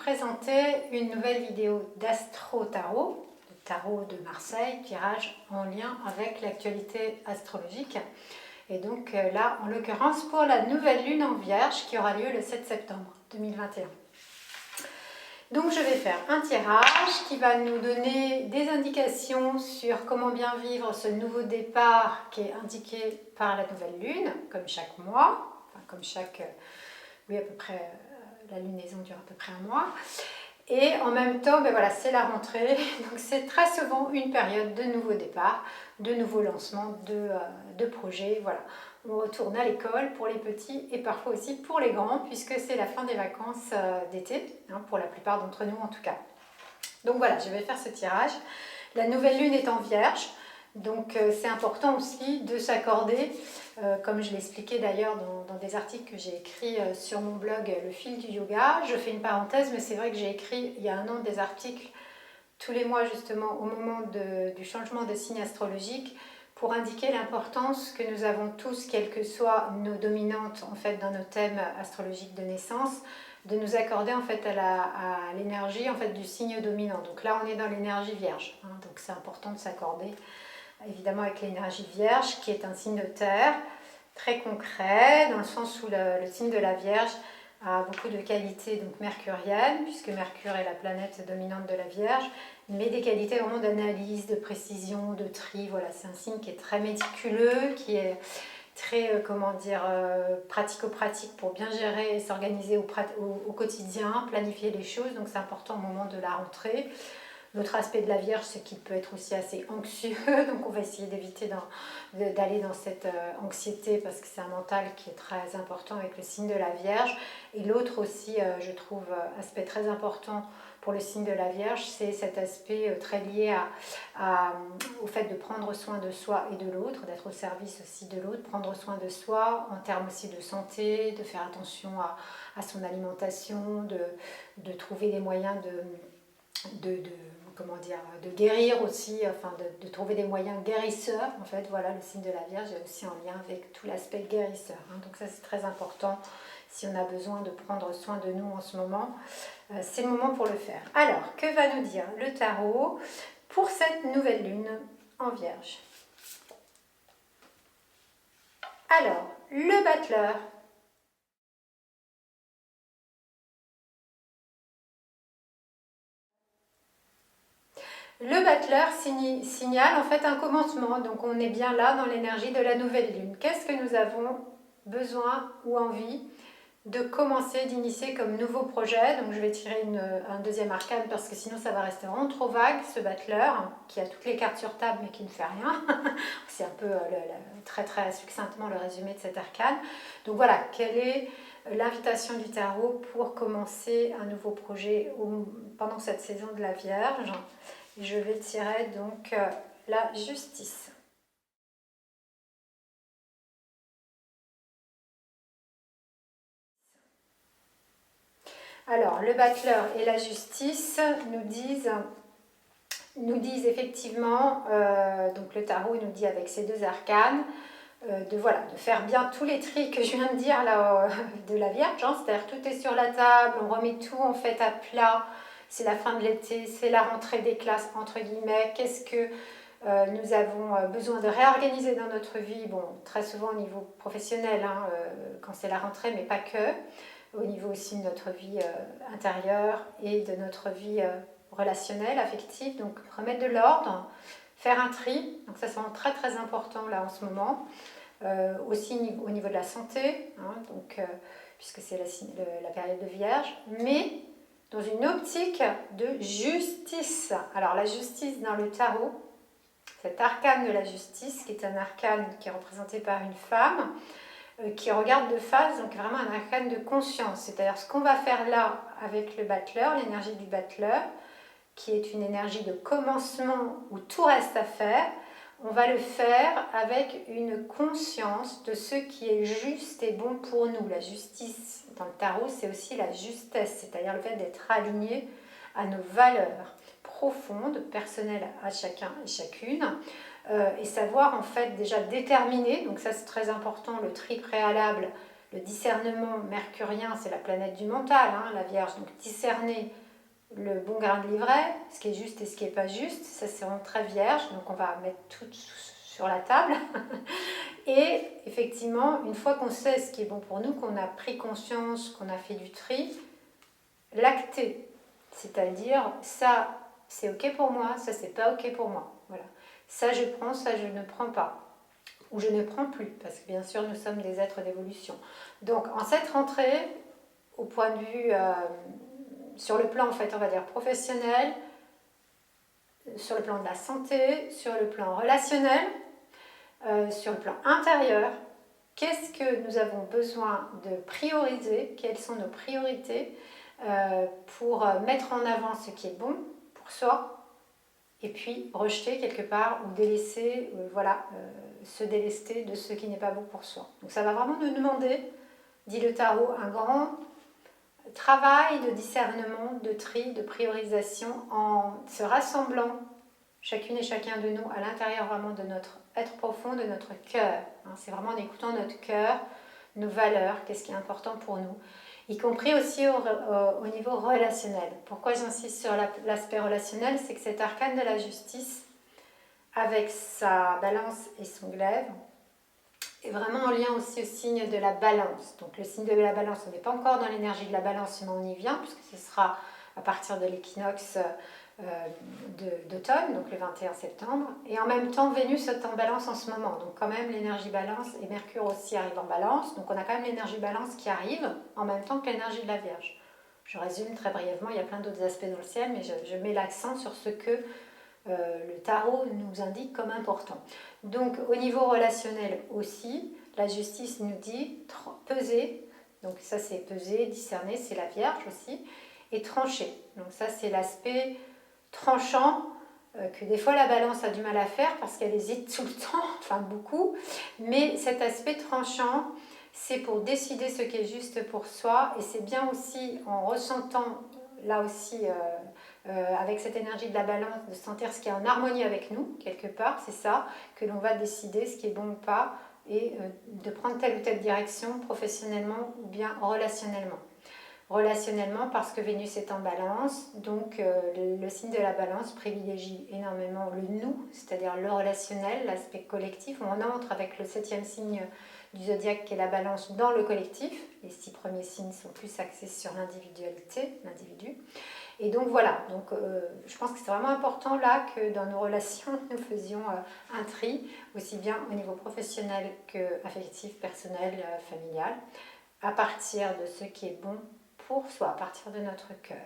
présenter une nouvelle vidéo d'Astro Tarot, le tarot de Marseille, tirage en lien avec l'actualité astrologique. Et donc là, en l'occurrence, pour la nouvelle lune en Vierge qui aura lieu le 7 septembre 2021. Donc je vais faire un tirage qui va nous donner des indications sur comment bien vivre ce nouveau départ qui est indiqué par la nouvelle lune, comme chaque mois, enfin comme chaque... oui, à peu près, la lunaison dure à peu près un mois. Et en même temps, ben voilà, c'est la rentrée, donc c'est très souvent une période de nouveau départ, de nouveaux lancements, de projets. Voilà. On retourne à l'école pour les petits et parfois aussi pour les grands, puisque c'est la fin des vacances d'été, hein, pour la plupart d'entre nous en tout cas. Donc voilà, je vais faire ce tirage. La nouvelle lune est en Vierge, donc c'est important aussi de s'accorder, comme je l'expliquais d'ailleurs dans des articles que j'ai écrits sur mon blog Le Fil du Yoga. Je fais une parenthèse, mais c'est vrai que j'ai écrit il y a un an des articles tous les mois justement au moment du changement de signe astrologique pour indiquer l'importance que nous avons tous, quelles que soient nos dominantes en fait dans nos thèmes astrologiques de naissance, de nous accorder en fait à l'énergie en fait du signe dominant. Donc là on est dans l'énergie Vierge, hein, donc c'est important de s'accorder évidemment avec l'énergie Vierge qui est un signe de terre très concret dans le sens où le signe de la Vierge a beaucoup de qualités donc mercuriennes puisque Mercure est la planète dominante de la Vierge, mais des qualités vraiment d'analyse, de précision, de tri. Voilà, c'est un signe qui est très méticuleux, qui est très pratico-pratique pour bien gérer et s'organiser au quotidien, planifier les choses, donc c'est important au moment de la rentrée. L'autre aspect de la Vierge, c'est qu'il peut être aussi assez anxieux, donc on va essayer d'éviter d'aller dans cette anxiété parce que c'est un mental qui est très important avec le signe de la Vierge. Et l'autre aussi, je trouve, aspect très important pour le signe de la Vierge, c'est cet aspect très lié au fait de prendre soin de soi et de l'autre, d'être au service aussi de l'autre, prendre soin de soi en termes aussi de santé, de faire attention à son alimentation, de trouver des moyens de guérir aussi, enfin de trouver des moyens guérisseurs. En fait, voilà, le signe de la Vierge est aussi en lien avec tout l'aspect guérisseur, hein. Donc ça, c'est très important si on a besoin de prendre soin de nous en ce moment. C'est le moment pour le faire. Alors, que va nous dire le tarot pour cette nouvelle lune en Vierge? Alors, le battleur. Le battleur signale en fait un commencement, donc on est bien là dans l'énergie de la nouvelle lune. Qu'est-ce que nous avons besoin ou envie de commencer, d'initier comme nouveau projet? Donc je vais tirer un deuxième arcane parce que sinon ça va rester vraiment trop vague, ce battleur qui a toutes les cartes sur table mais qui ne fait rien. C'est un peu très très succinctement le résumé de cet arcane. Donc voilà, quelle est l'invitation du tarot pour commencer un nouveau projet pendant cette saison de la Vierge? Je vais tirer donc la justice. Alors, le battleur et la justice nous disent effectivement, donc le tarot nous dit avec ces deux arcanes, de faire bien tous les tris que je viens de dire là, de la Vierge, hein, c'est-à-dire tout est sur la table, on remet tout en fait à plat. C'est la fin de l'été, c'est la rentrée des classes, entre guillemets. Qu'est-ce que nous avons besoin de réorganiser dans notre vie? Bon, très souvent au niveau professionnel, hein, quand c'est la rentrée, mais pas que. Au niveau aussi de notre vie intérieure et de notre vie relationnelle, affective. Donc, remettre de l'ordre, faire un tri. Donc, ça, c'est vraiment très, très important là en ce moment. Aussi au niveau de la santé, hein, donc, puisque c'est la période de Vierge. Mais dans une optique de justice. Alors la justice dans le tarot, cet arcane de la justice, qui est un arcane qui est représenté par une femme, qui regarde de face, donc vraiment un arcane de conscience. C'est-à-dire ce qu'on va faire là avec le battleur, l'énergie du battleur, qui est une énergie de commencement où tout reste à faire, on va le faire avec une conscience de ce qui est juste et bon pour nous. La justice dans le tarot, c'est aussi la justesse, c'est-à-dire le fait d'être aligné à nos valeurs profondes, personnelles à chacun et chacune, et savoir en fait déjà déterminer, donc ça c'est très important, le tri préalable, Le discernement mercurien, c'est la planète du mental, hein, la Vierge. Donc discerner le bon grain de livret, ce qui est juste et ce qui n'est pas juste, ça c'est vraiment très Vierge. Donc on va mettre tout sur la table. Et effectivement, une fois qu'on sait ce qui est bon pour nous, qu'on a pris conscience, qu'on a fait du tri, l'acter. C'est-à-dire, ça c'est ok pour moi, ça c'est pas ok pour moi. Voilà. Ça je prends, ça je ne prends pas. Ou je ne prends plus, parce que bien sûr nous sommes des êtres d'évolution. Donc en cette rentrée, au point de vue, sur le plan en fait on va dire professionnel, sur le plan de la santé, sur le plan relationnel, sur le plan intérieur, qu'est-ce que nous avons besoin de prioriser, quelles sont nos priorités pour mettre en avant ce qui est bon pour soi, et puis rejeter quelque part ou délaisser, se délester de ce qui n'est pas bon pour soi. Donc ça va vraiment nous demander, dit le tarot, un grand travail de discernement, de tri, de priorisation en se rassemblant chacune et chacun de nous à l'intérieur vraiment de notre être profond, de notre cœur. C'est vraiment en écoutant notre cœur, nos valeurs, qu'est-ce qui est important pour nous, y compris aussi au niveau relationnel. Pourquoi j'insiste sur l'aspect relationnel, c'est que cet arcane de la justice, avec sa balance et son glaive, est vraiment en lien aussi au signe de la balance. Donc le signe de la balance, on n'est pas encore dans l'énergie de la balance, mais on y vient, puisque ce sera à partir de l'équinoxe d'automne, donc le 21 septembre. Et en même temps, Vénus est en balance en ce moment. Donc quand même, l'énergie balance, et Mercure aussi arrive en balance. Donc on a quand même l'énergie balance qui arrive en même temps que l'énergie de la Vierge. Je résume très brièvement, il y a plein d'autres aspects dans le ciel, mais je mets l'accent sur ce que le tarot nous indique comme important. Donc au niveau relationnel aussi, la justice nous dit peser, donc ça c'est peser, discerner, c'est la Vierge aussi, et trancher. Donc ça c'est l'aspect tranchant que des fois la balance a du mal à faire parce qu'elle hésite tout le temps, enfin beaucoup, mais cet aspect tranchant, c'est pour décider ce qui est juste pour soi, et c'est bien aussi en ressentant là aussi avec cette énergie de la balance, de sentir ce qui est en harmonie avec nous, quelque part, c'est ça, que l'on va décider ce qui est bon ou pas, et de prendre telle ou telle direction professionnellement ou bien relationnellement. Relationnellement parce que Vénus est en balance, donc le signe de la balance privilégie énormément le nous, c'est-à-dire le relationnel, l'aspect collectif. On entre avec le 7e signe du zodiaque qui est la balance dans le collectif. Les 6 premiers signes sont plus axés sur l'individualité, l'individu. Et donc voilà, donc, je pense que c'est vraiment important là que dans nos relations, nous faisions un tri, aussi bien au niveau professionnel qu'affectif, personnel, familial, à partir de ce qui est bon pour soi, à partir de notre cœur.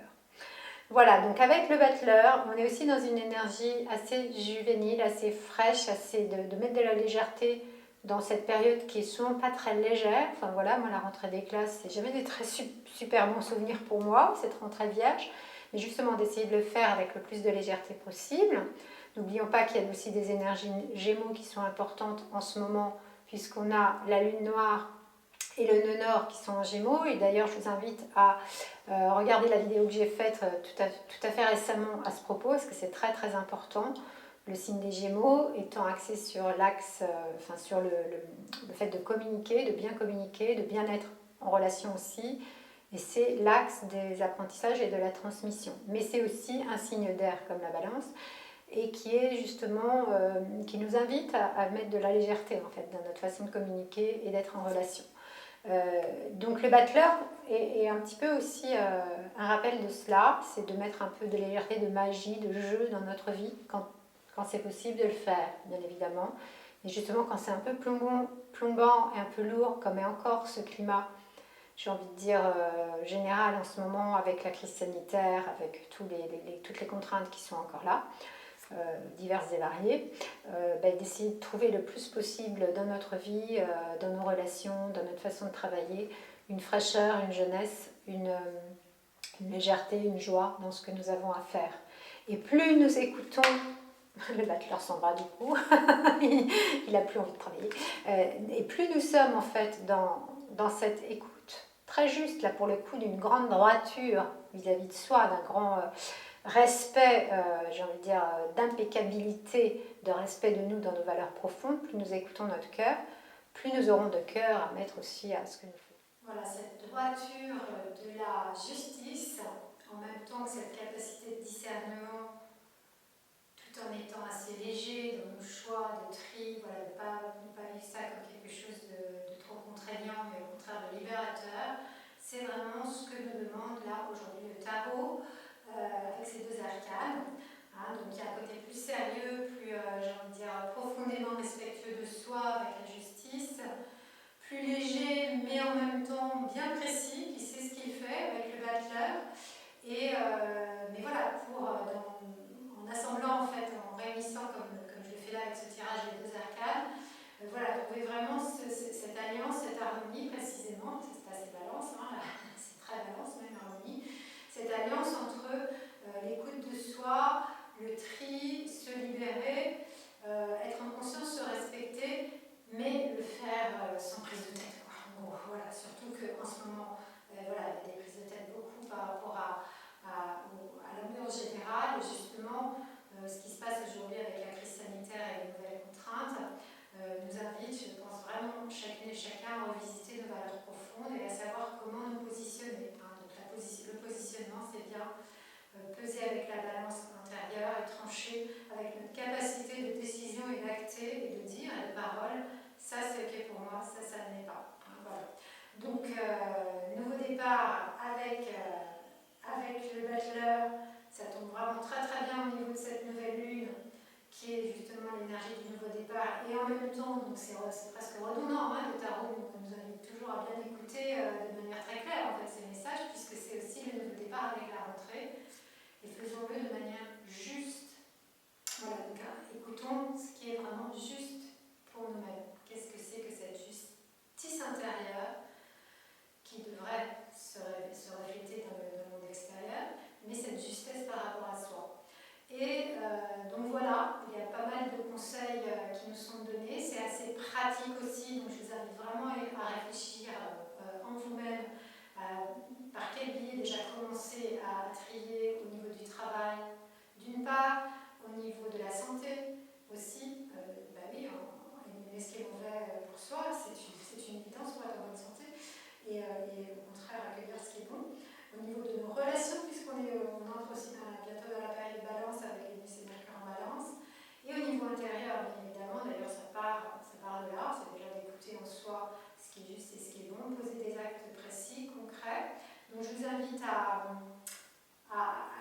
Voilà, donc avec le battleur, on est aussi dans une énergie assez juvénile, assez fraîche, assez de mettre de la légèreté dans cette période qui est souvent pas très légère. Enfin voilà, moi la rentrée des classes, c'est jamais des très super bons souvenirs pour moi, cette rentrée vierge, mais justement d'essayer de le faire avec le plus de légèreté possible. N'oublions pas qu'il y a aussi des énergies Gémeaux qui sont importantes en ce moment, puisqu'on a la lune noire et le nœud nord qui sont en Gémeaux. Et d'ailleurs, je vous invite à regarder la vidéo que j'ai faite tout à fait récemment à ce propos, parce que c'est très très important. Le signe des Gémeaux étant axé sur l'axe, sur le fait de communiquer, de bien être en relation aussi. Et c'est l'axe des apprentissages et de la transmission. Mais c'est aussi un signe d'air comme la balance, et qui est justement, qui nous invite à mettre de la légèreté en fait dans notre façon de communiquer et d'être en relation. Donc le battleur est un petit peu aussi un rappel de cela, c'est de mettre un peu de légèreté, de magie, de jeu dans notre vie quand c'est possible de le faire, bien évidemment. Et justement quand c'est un peu plombant et un peu lourd, comme est encore ce climat, j'ai envie de dire général en ce moment, avec la crise sanitaire, avec toutes les contraintes qui sont encore là, diverses et variées, d'essayer de trouver le plus possible dans notre vie, dans nos relations, dans notre façon de travailler, une fraîcheur, une jeunesse, une légèreté, une joie dans ce que nous avons à faire. Et plus nous écoutons, le battleur s'en va du coup, il n'a plus envie de travailler, et plus nous sommes en fait dans cette écoute très juste, là pour le coup, d'une grande droiture vis-à-vis de soi, d'un grand respect, j'ai envie de dire, d'impeccabilité, de respect de nous dans nos valeurs profondes, plus nous écoutons notre cœur, plus nous aurons de cœur à mettre aussi à ce que nous faisons. voilà, cette droiture de la justice, en même temps que cette capacité de discernement, tout en étant assez léger dans nos choix de tri, voilà, de ne pas vivre ça comme quelque chose de trop contraignant, mais au contraire de libérateur. C'est vraiment ce que nous demande là aujourd'hui le tarot, avec ces deux arcanes. Hein, donc il y a un côté plus sérieux, plus, j'ai envie de dire, profondément respectueux de soi avec la justice, plus léger mais en même temps bien précis, qui sait ce qu'il fait avec le battleur. Et, mais voilà, en assemblant en fait, en réunissant comme je le fais là avec ce tirage des deux arcanes, voilà, trouver vraiment cette alliance, cette harmonie précisément, c'est assez balance, hein, c'est très balance même harmonie, cette alliance entre l'écoute de soi, le tri, se libérer, être en conscience, se respecter, mais le faire sans prise de tête. Quoi. En gros, voilà, surtout qu'en ce moment, voilà, il y a des prises de tête beaucoup par rapport à l'ambiance générale, et justement, ce qui se passe aujourd'hui avec la crise sanitaire et les nouvelles contraintes nous invite, je pense vraiment, chacune et chacun à revisiter nos valeurs profondes et à savoir comment nous positionner. Hein. Donc le positionnement, c'est bien peser avec la balance intérieure et trancher avec notre capacité de décision et d'acter et de dire et de parole, ça c'est ok pour moi, ça ne l'est pas. Hein, voilà. Donc nouveau départ avec le battleur, ça tombe vraiment très très bien au niveau de cette nouvelle lune qui est justement l'énergie du nouveau départ et en même temps, donc c'est presque redondant, hein, le tarot nous invite toujours à bien écouter de manière très claire en fait ces messages puisque c'est aussi le nouveau départ avec la rentrée et faisons-le de manière juste. Voilà, donc écoutons ce qui est vraiment juste pour nous-mêmes. Qu'est-ce que c'est que cette justice intérieure qui devrait se refléter dans le monde extérieur, mais cette justesse par rapport à soi. Et donc voilà, il y a pas mal de conseils qui nous sont donnés, c'est assez pratique aussi, donc je vous invite vraiment à réfléchir en vous-même par quel biais déjà commencer à trier au niveau du travail, d'une part, au niveau de la santé aussi, bah oui, éliminer ce qui est mauvais pour soi, c'est une évidence pour être en bonne santé, et au contraire accueillir ce qui est bon. Au niveau de nos relations, puisqu'on entre aussi bientôt dans la période de balance avec Vénus et Mercure en balance, et au niveau intérieur, bien évidemment, d'ailleurs ça part de là, c'est déjà d'écouter en soi ce qui est juste et ce qui est bon, poser des actes précis, concrets. Donc je vous invite à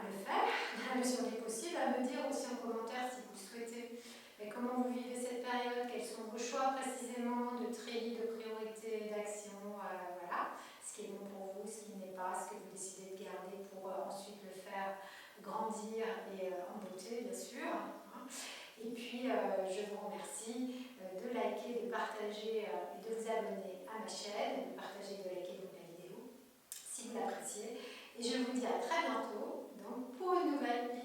le faire, dans la mesure du possible, à me dire aussi en commentaire si vous souhaitez et comment vous vivez cette période, quels sont vos choix précisément de tri, de priorité, d'action, voilà, ce qui est bon pour vous, ce qui n'est pas, ce que vous décidez de garder pour ensuite le faire grandir et en beauté, bien sûr. Hein. Et puis, je vous remercie de liker, de partager et de vous abonner à ma chaîne, de partager et de liker donc la vidéo si vous l'appréciez. Et je vous dis à très bientôt donc, pour une nouvelle vidéo.